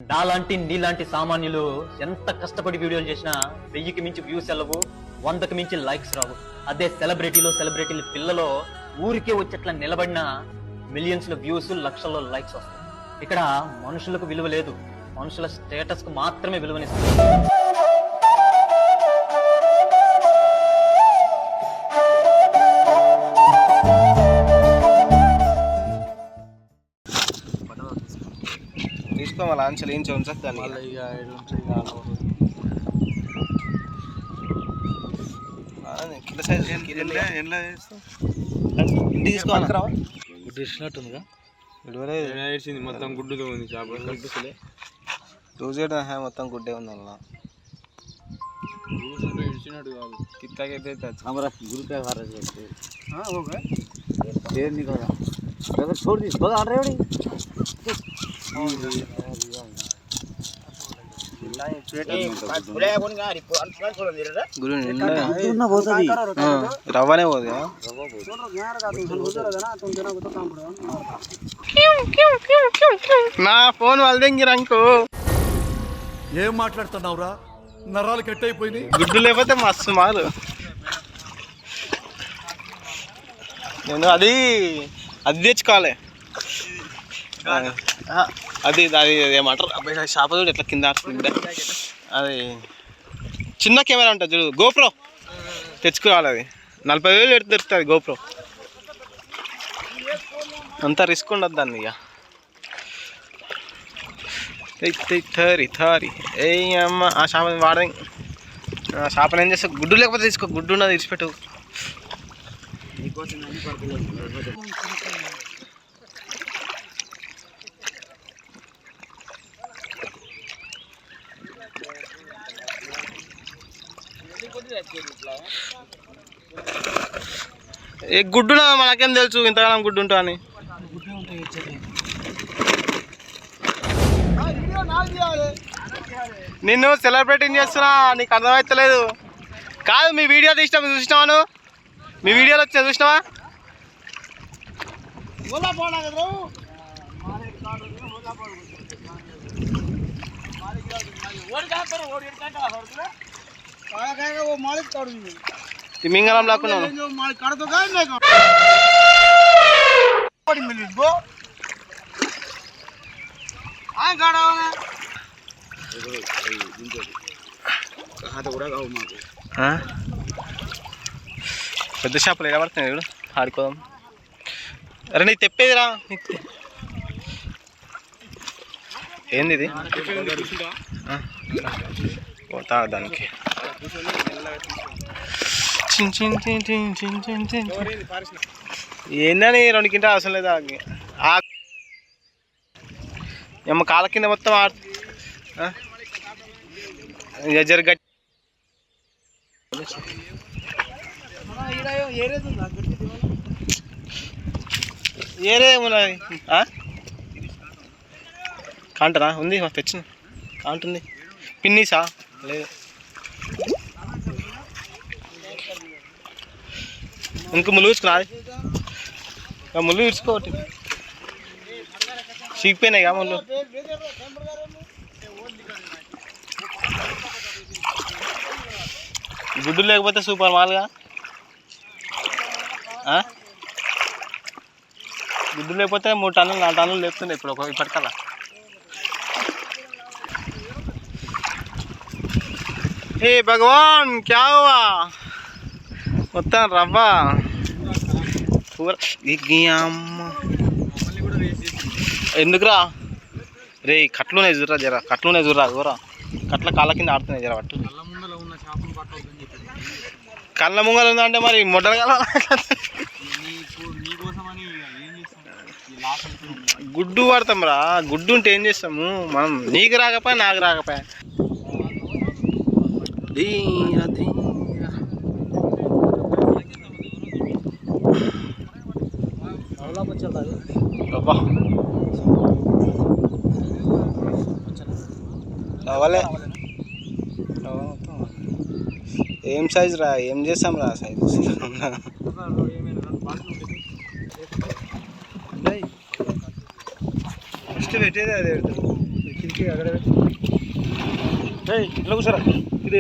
నాలాంటి నీలాంటి సామాన్యులు ఎంత కష్టపడి వీడియోలు చేసినా 1000కి మించి వ్యూస్ వెళ్ళవు, 100కి మించి లైక్స్ రావు. అదే సెలబ్రిటీలు పిల్లలో ఊరికే వచ్చేట్లా నిలబడిన మిలియన్స్ లో వ్యూస్, లక్షల్లో లైక్స్ వస్తాయి. ఇక్కడ మనుషులకు విలువ లేదు, మనుషుల స్టేటస్ కు మాత్రమే విలువనిస్తుంది. తీసుకోవాలి ఆన్సర్ ఏం ఉంచదు దాన్ని కిలో సైజ్ ఇంటికి తీసుకోవాలి. గుడ్డు ఇచ్చినట్టుందిగా, విడివరేసింది మొత్తం గుడ్డుతో ఉంది. చేప రోజు మొత్తం గుడ్డే ఉంది అలా ఇచ్చినట్టు కాదు. కిత్తాకైతే గురుపే छोड़ दी बगा रहे हो రవ్వనే పోదు నా ఫోన్ వాళ్ళదింగిరంకు. ఏం మాట్లాడుతున్నావురా, నరాలు కట్ అయిపోయింది. గుడ్డు లేకపోతే మస్తు మారు. నేను అది తెచ్చుకోవాలి. అది అది ఏమంటారు అబ్బాయి షాప్ చూడు ఎట్లా కింద అది చిన్న కెమెరా ఉంటుంది చూడు, గోప్రో తెచ్చుకోవాలి. అది 40,000 ఎటు దొరుకుతుంది గోప్రో. అంతా రిస్క్ ఉండదు దాన్ని. ఇక థారి ఏ అమ్మ ఆ షాప్ వాడ షాప్ని ఏం చేస్తా. గుడ్డు లేకపోతే తీసుకో, గుడ్డు ఉన్నది ఇచ్చిపెట్టు. ఏ గుడ్డునా మనకేం తెలుసు ఇంతకాలం గుడ్డు ఉంటా అని. నిన్ను సెలబ్రేటింగ్ చేస్తున్నా, నీకు అర్థమవుతలేదు. కాదు మీ వీడియో చూసినావా నువ్వు? మీ వీడియోలో వచ్చా చూసినావా? మింగళం లాక్కున్నాను. పెద్ద షాపులు ఎలా పడుతున్నాయి ఇప్పుడు ఆడుకోదాం. అరే నీకు తెప్పేదిరా. ఏంది ఇది? పోతా దానికి. ఏందని 2 కింటాలు అవసరం లేదా? ఏమో కాళ్ళ కింద మొత్తం జరగ ఏరే ఉన్నది. కాంటనా ఉంది తెచ్చిన కాంటుంది. పిన్నీసా లేదు, ఇంక ముళ్ళు విరుచుకున్నది. ముళ్ళు విరుచుకోటి చీకిపోయినాయిగా ముళ్ళు. గుడ్డు లేకపోతే సూపర్ మాల్గా. గుడ్డు లేకపోతే 3 టన్నులు 4 టన్నులు లేపుతుండే ఇప్పుడు ఇప్పటికల్లా. ఏ భగవాన్ క్యా హువా, మొత్తం రవ్వ కూర. ఎందుకురా రే? కట్లునే చూడరా జర, కట్లునే చూడరా. కూర కట్ల కాళ్ళ కింద ఆడుతున్నాయి జర. పట్టు కళ్ళ ముంగలు ఉందంటే మరి మొట్టలు కాల. గుడ్డు పడతాం రా. గుడ్డు ఉంటే ఏం చేస్తాము మనం? నీకు రాకపోయా నాకు రాకపోయా. కావాలే ఏం సైజు రా? ఏం చేస్తాం రా సైజు? ఫస్ట్ పెట్టేది అదే. ఇంట్లో కూర్చోరా ఇది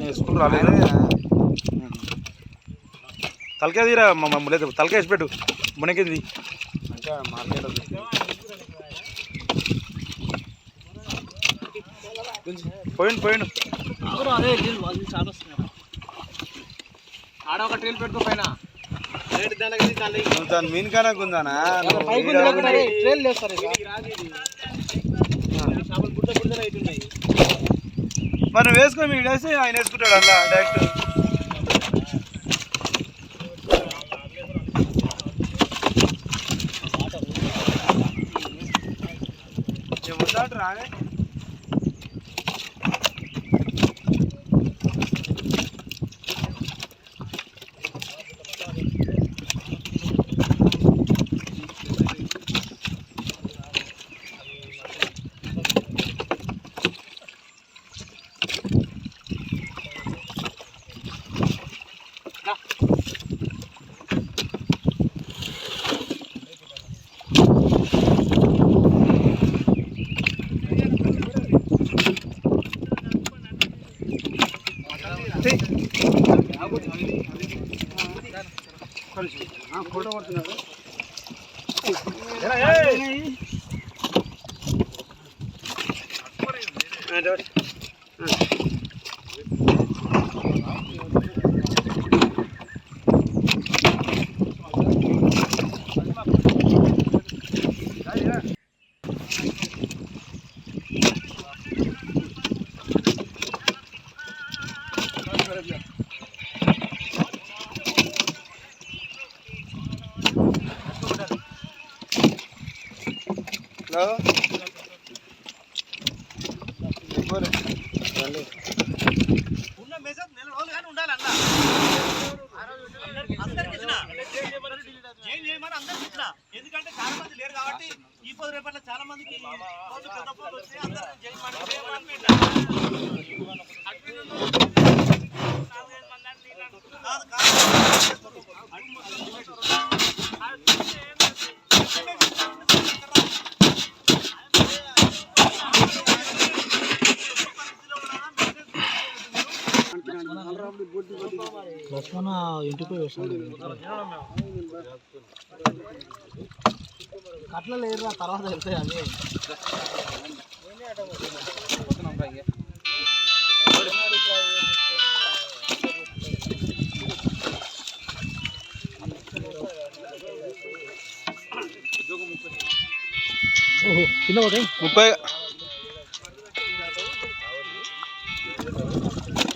వేసుకుని రాలేదు తలకాయ తీరా లేదు తలకాయ వేసి పెట్టు మునకింది ఇంకా మార్కెట్ పోయిండు ఆడ ఒక ట్రైల్ పెట్టుకో పైన దాని మీన్ కనుకుందానా మనం వేసుకొని మీరు వేసి ఆయన వేసుకుంటాడు అలా డైరెక్ట్ రానే ఫోటో పడుతున్నాడు ఎందుకంటే చాలా మంది లేరు కాబట్టి ఈ పొద్దు రేపట్ల చాలా మందికి లక్ష్మణ ఇంటికి అట్లా లేదు తర్వాత వెళ్తాయి అది కింద పోతాయి 30.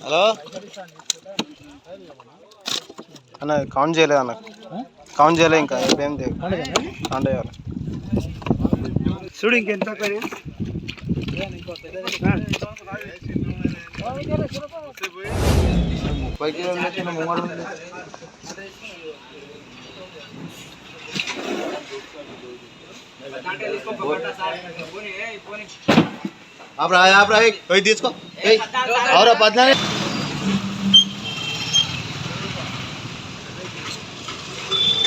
హలో అన్న కౌంట్ చేయలేదు అన్న కౌంట్ చేయలేదు ఇంకా ఏం కౌంట్ చేయాలి చూడు ఇంకెంత తీసుకో అవరా 14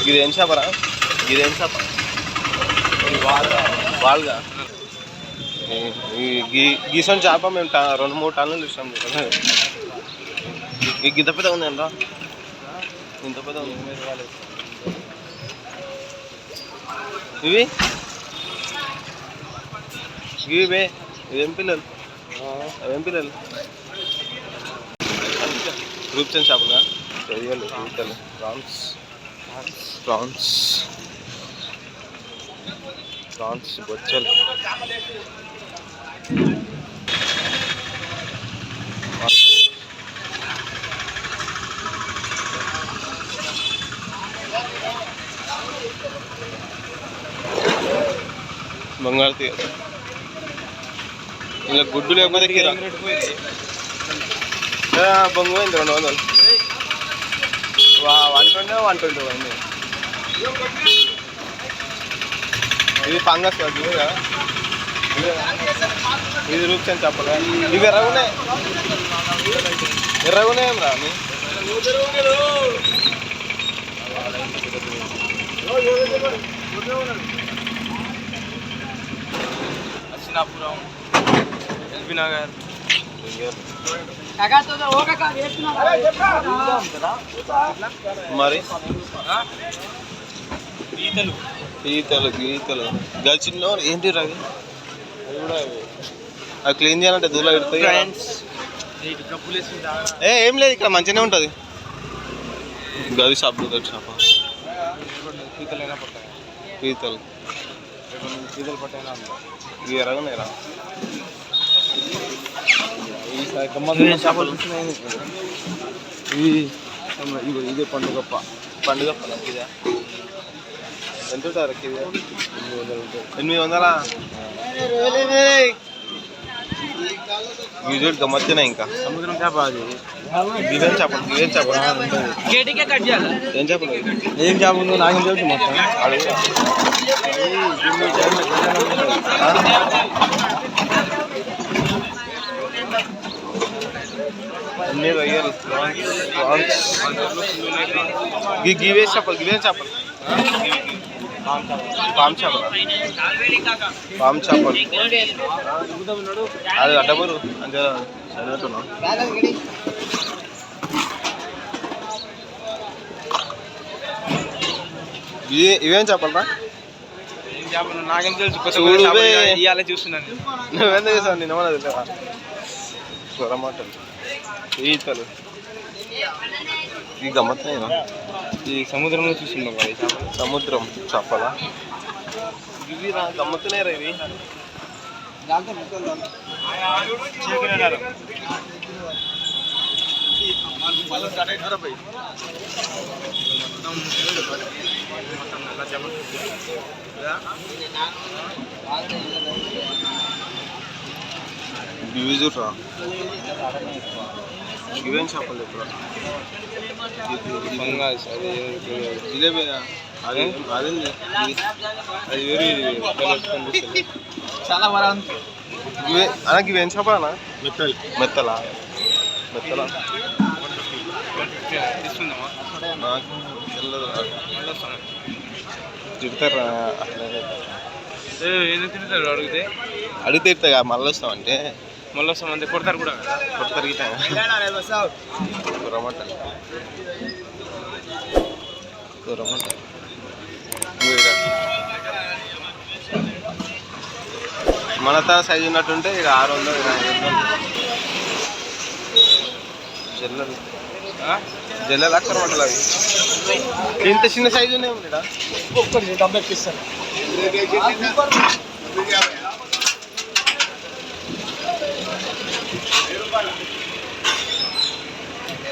ఇదేం చేపరా ఇదేం చేప వాళ్ళగా గీసం చేప మేము 2-3 టన్నులు ఇస్తాం ఇంత పెద్ద ఉంది అంట ఇంత పెద్ద ఉంది ఇవి ఇవే ఇవేం పిల్లలు అవేం పిల్లలు రూప్చంద్ చేపలుగా రొయ్యలు పీతలు ప్రాన్స్ బొచ్చలు బంగారు తీగ ఇంకా గుడ్డు లేకపోతే కిరా బొంగు పోయింది 200 120 పోయింది ఇది ఫంగస్ ఇది రూప్చంద్ చెప్పగా ఇవి ఎర్రగునే ఏం రా చిన్నాపురం ఎల్బీ నగర్ మరి గీతలు గీతలు గడిచిన ఏంటి రవి అది క్లీన్ చేయాలంటే దూరం పెడతాయి ఏం లేదు ఇక్కడ మంచిగానే ఉంటుంది గది షాప్ షాప్ పీతలు పట్టైనా ఎరగనేరా చేపలు ఇదే పండుగ ఇదే ఎంత ఉంటారు 800 యూజువల్ గమ్మత్తేనా ఇంకా సముద్రం చేప అది గివేం చేపలు ఏం చేపలు ఏం చేప ఉందో నాకేం తెలుసు మొత్తం అన్నీ రొయ్యలు గివే చేపలు పామ్ చేపలు అది అడ్డబరు అంటే చదివేస్తున్నాం ఇవేం చేపలరా నాకేం తెలుసు ఇవాళ చూస్తున్నాను నువ్వెంత చేసావు నేను ఏమన్నా తెలియదా కూరమాటలు ఈతలు ఈ గమ్మత్తున్నా ఈ సముద్రంలో చూస్తున్నాం కదా సముద్రం చేపలా ఇవి రా గమ్మత్తునేరా ఇవి చూడరా ఇవేం చేపలు ఇప్పుడు జిలేబీ అది వేరే చాలా అనకి ఇవేం చేపలనా మెత్తలా నాకు తెలియదు తిడతారా అడిగితే తిడతా మళ్ళీ వస్తామంటే కొడతారు కూడా గిట్ట కూరమట మన తన సైజు ఉన్నట్టుంటే ఇక 600 జల్లెలు అక్కడ పడాలి అవి ఇంత చిన్న సైజు ఉన్నాయి ఇక్కడ డబ్బు ఎక్కిస్తాను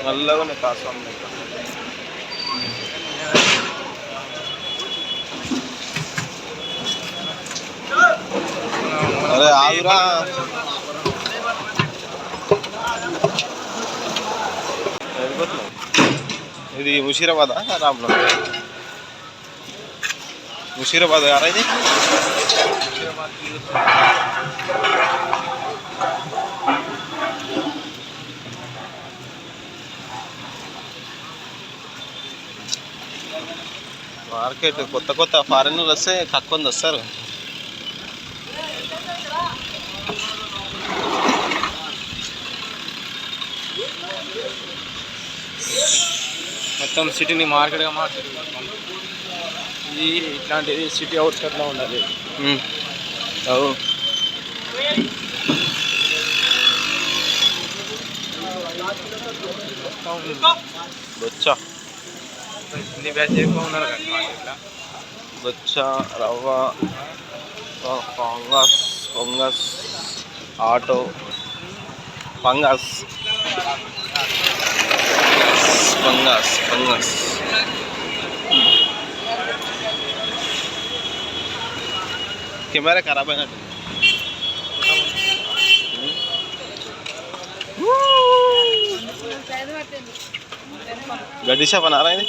నల్లగా ఉన్నాయి కాసం అరే ఆగురా ఇది ముషీరాబాద్ రామ్లో ముషీరాబాద్ గారా ఇది మార్కెట్ కొత్త ఫారెన్లు వస్తే తక్కువ వస్తారు మొత్తం సిటీని మార్కెట్గా మార్కెట్ ఇది ఇట్లాంటిది సిటీ అవుట్స్కట్లో ఉండాలి బొచ్చా హిందీ బ్యాచ్ ఎక్కువ ఉన్నారు కదా మార్కెట్లో బొచ్చా రవ్వ ఫంగస్ ఆటో ఫంగస్ కెమెరా ఖరాబ్ అయినట్టు గడ్డి చేప నారా ఇది